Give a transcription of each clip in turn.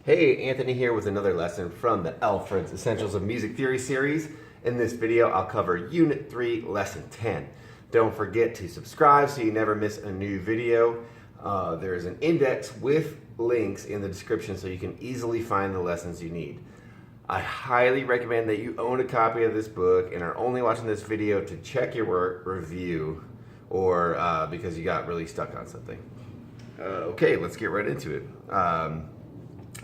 Hey, Anthony here with another lesson from the Alfred's Essentials of Music Theory series. In this video, I'll cover Unit 3, Lesson 10. Don't forget to subscribe so you never miss a new video. There's an index with links in the description so you can easily find the lessons you need. I highly recommend that you own a copy of this book and are only watching this video to check your work, review, or because you got really stuck on something. Okay, let's get right into it.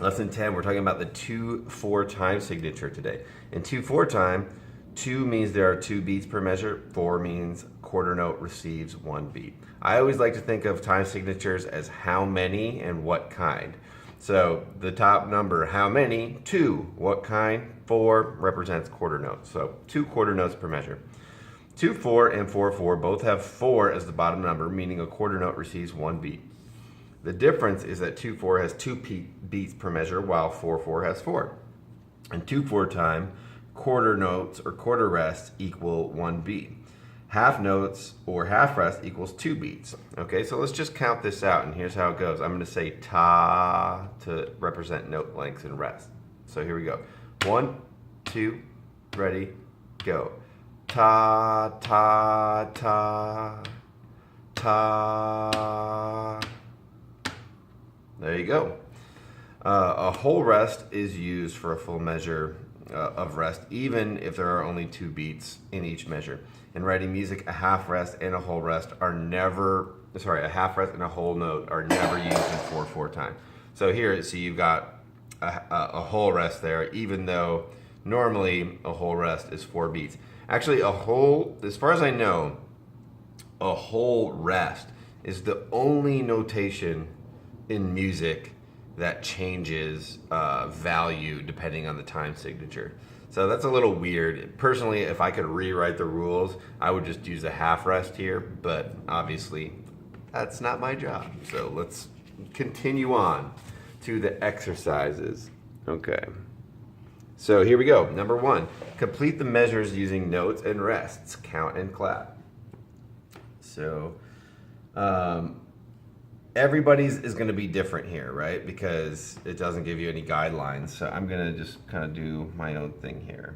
Lesson 10, we're talking about the 2/4 time signature today. In 2/4 time, 2 means there are 2 beats per measure, 4 means quarter note receives 1 beat. I always like to think of time signatures as how many and what kind. So the top number, how many? 2. What kind? 4 represents quarter notes. So 2 quarter notes per measure. 2/4 and 4/4 both have 4 as the bottom number, meaning a quarter note receives 1 beat. The difference is that 2/4 has 2 beats per measure, while 4/4 has 4. In 2/4 time, quarter notes or quarter rests equal 1 beat. Half notes or half rest equals 2 beats. Okay, so let's just count this out, and here's how it goes. I'm going to say ta to represent note lengths and rest. So here we go. 1, 2, ready, go. Ta, ta, ta, ta. There you go. A whole rest is used for a full measure of rest, even if there are only 2 beats in each measure. In writing music, a half rest and a whole rest are never, a half rest and a whole note are never used in 4/4 time. So here, so you've got a whole rest there, even though normally a whole rest is 4 beats. Actually, as far as I know, a whole rest is the only notation in music that changes value depending on the time signature. So that's a little weird. Personally, if I could rewrite the rules, I would just use a half rest here, but obviously that's not my job. So let's continue on to the exercises. Okay. So here we go. Number 1, complete the measures using notes and rests, count and clap. So, everybody's is going to be different here, right? Because it doesn't give you any guidelines. So I'm going to just kind of do my own thing here.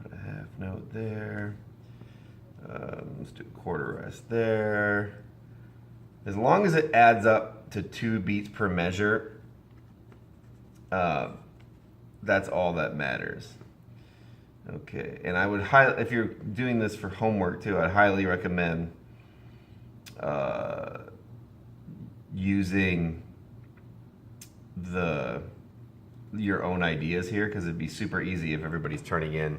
Put a half note there. Let's do a quarter rest there. As long as it adds up to 2 beats per measure, that's all that matters. Okay, and I would if you're doing this for homework too, I'd highly recommend using your own ideas here, because it'd be super easy if everybody's turning in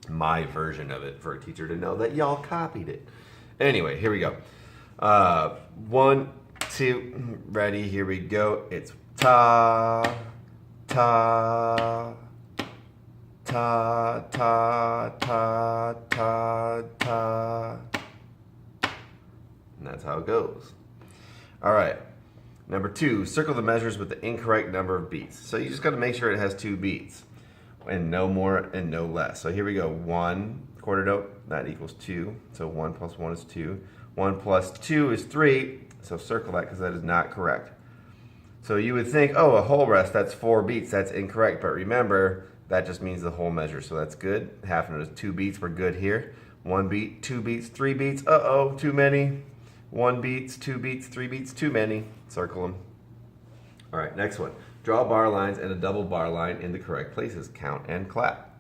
my version of it for a teacher to know that y'all copied it. Anyway, here we go. 1, 2, ready, here we go. It's ta, ta, ta, ta, ta, ta, ta. And that's how it goes. All right, number 2, circle the measures with the incorrect number of beats. So you just got to make sure it has 2 beats, and no more and no less. So here we go. 1 quarter note, that equals 2. So 1 plus 1 is 2. 1 plus 2 is 3. So circle that because that is not correct. So you would think, oh, a whole rest, that's 4 beats. That's incorrect. But remember, that just means the whole measure. So that's good. Half note is 2 beats. We're good here. 1 beat, 2 beats, 3 beats. Uh-oh, too many. 1 beats, 2 beats, 3 beats, too many. Circle them. All right, next one. Draw bar lines and a double bar line in the correct places. Count and clap.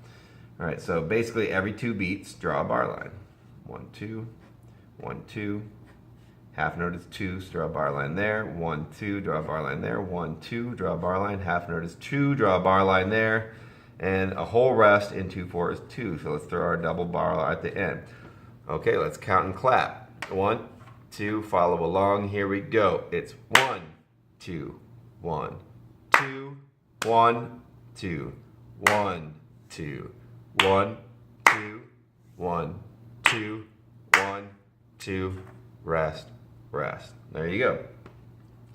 All right, so basically every 2 beats, draw a bar line. 1, 2, 1, 2. Half note is 2, so draw a bar line there. 1, 2, draw a bar line there. 1, 2, draw a bar line. Half note is 2, draw a bar line there. And a whole rest in 2/4 is 2, so let's throw our double bar line at the end. Okay, let's count and clap. 1, 2, follow along, here we go. It's 1, 2, 1, 2, 1, 2, 1, 2, 1, 2, 1, 2, 1, 2, rest, rest. There you go.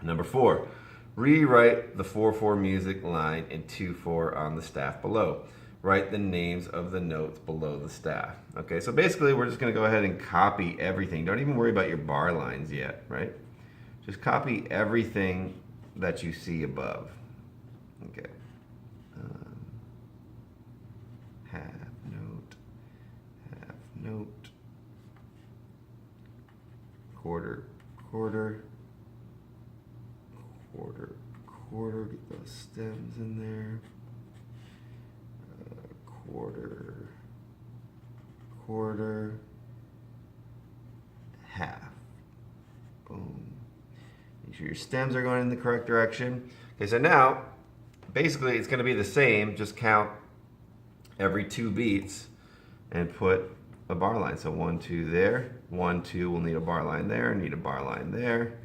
Number 4, rewrite the 4/4 music line in 2/4 on the staff below. Write the names of the notes below the staff. Okay, so basically we're just going to go ahead and copy everything. Don't even worry about your bar lines yet, right? Just copy everything that you see above. Okay. Half note, quarter, quarter, quarter, quarter, get those stems in there, quarter, quarter, half. Boom. Make sure your stems are going in the correct direction. Okay, so now, basically it's going to be the same, just count every 2 beats and put a bar line. So 1, 2 there, 1, 2, we'll need a bar line there, need a bar line there,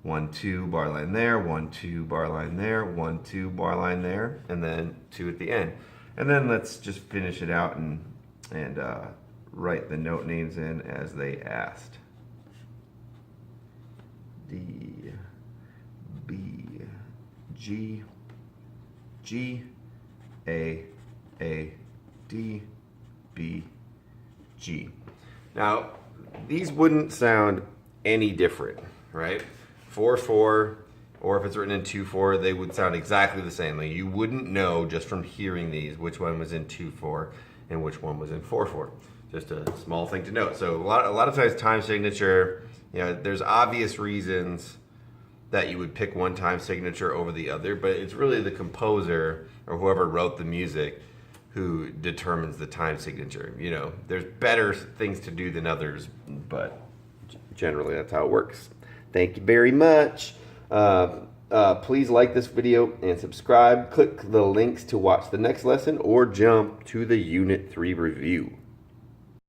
1, 2, bar line there, 1, 2, bar line there, 1, 2, bar line there, and then 2 at the end. And then let's just finish it out and write the note names in as they asked. D, B, G, G, A, D, B, G. Now, these wouldn't sound any different, right? 4/4, or if it's written in 2/4, they would sound exactly the same. Like, you wouldn't know just from hearing these which one was in 2/4 and which one was in 4/4. Just a small thing to note. So a lot of times time signature, you know, there's obvious reasons that you would pick one time signature over the other, but it's really the composer or whoever wrote the music who determines the time signature. You know, there's better things to do than others, but generally that's how it works. Thank you very much. Please like this video and subscribe. Click the links to watch the next lesson or jump to the Unit 3 review.